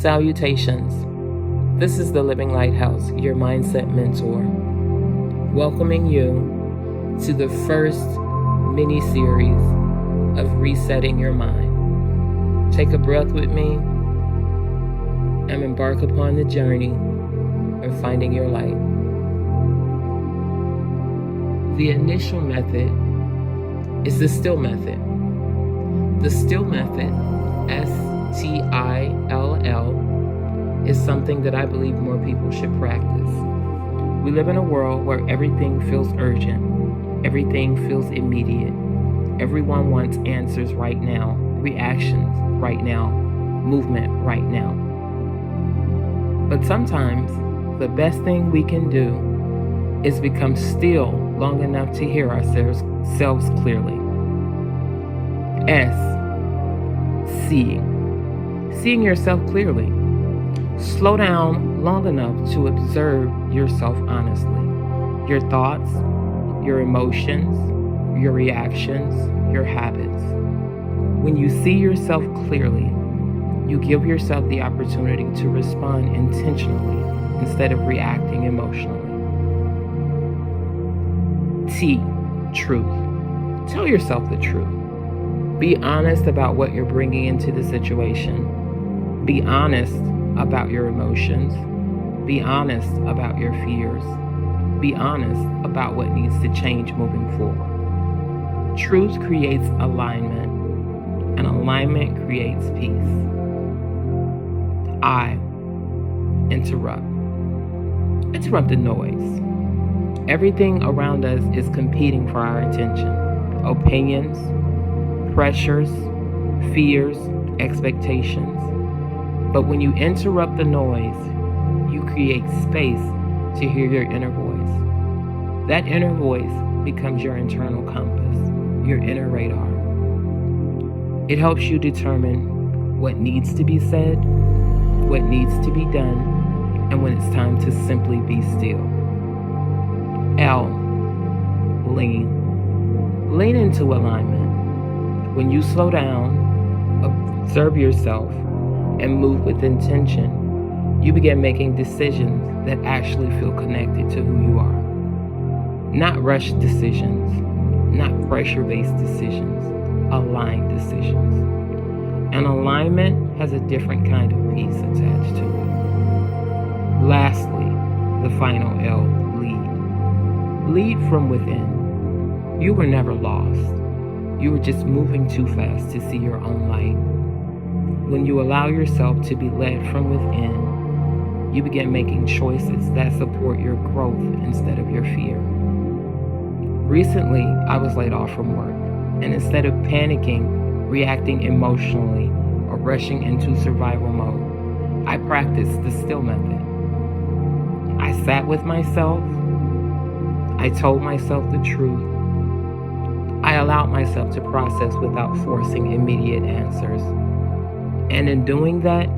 Salutations. This is the Living Lighthouse, your mindset mentor, welcoming you to the first mini-series of resetting your mind. Take a breath with me and embark upon the journey of finding your light. The initial method is the STILL method. The STILL method, STILL, is something that I believe more people should practice. We live in a world where everything feels urgent, everything feels immediate. Everyone wants answers right now, reactions right now, movement right now. But sometimes the best thing we can do is become still long enough to hear ourselves clearly. S, seeing. Seeing yourself clearly. Slow down long enough to observe yourself honestly. Your thoughts, your emotions, your reactions, your habits. When you see yourself clearly, you give yourself the opportunity to respond intentionally instead of reacting emotionally. T, truth. Tell yourself the truth. Be honest about what you're bringing into the situation. Be honest about your emotions. Be honest about your fears. Be honest about what needs to change moving forward. Truth creates alignment, and alignment creates peace. I, interrupt. Interrupt the noise. Everything around us is competing for our attention. Opinions, pressures, fears, expectations. But when you interrupt the noise, you create space to hear your inner voice. That inner voice becomes your internal compass, your inner radar. It helps you determine what needs to be said, what needs to be done, and when it's time to simply be still. L, lean. Lean into alignment. When you slow down, observe yourself, and move with intention, you begin making decisions that actually feel connected to who you are. Not rushed decisions, not pressure-based decisions, aligned decisions. And alignment has a different kind of peace attached to it. Lastly, the final L, lead. Lead from within. You were never lost. You were just moving too fast to see your own light. When you allow yourself to be led from within, you begin making choices that support your growth instead of your fear. Recently, I was laid off from work, and instead of panicking, reacting emotionally, or rushing into survival mode, I practiced the STILL method. I sat with myself. I told myself the truth. I allowed myself to process without forcing immediate answers. And in doing that,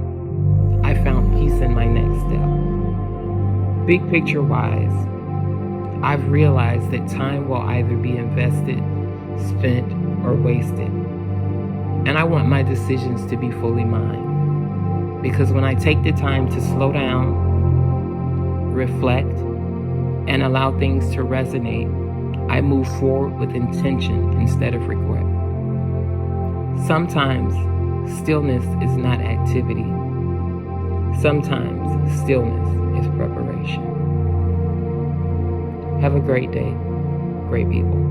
I found peace in my next step. Big picture wise, I've realized that time will either be invested, spent, or wasted. And I want my decisions to be fully mine. Because when I take the time to slow down, reflect, and allow things to resonate, I move forward with intention instead of regret. Sometimes stillness is not activity. Sometimes stillness is preparation. Have a great day, great people.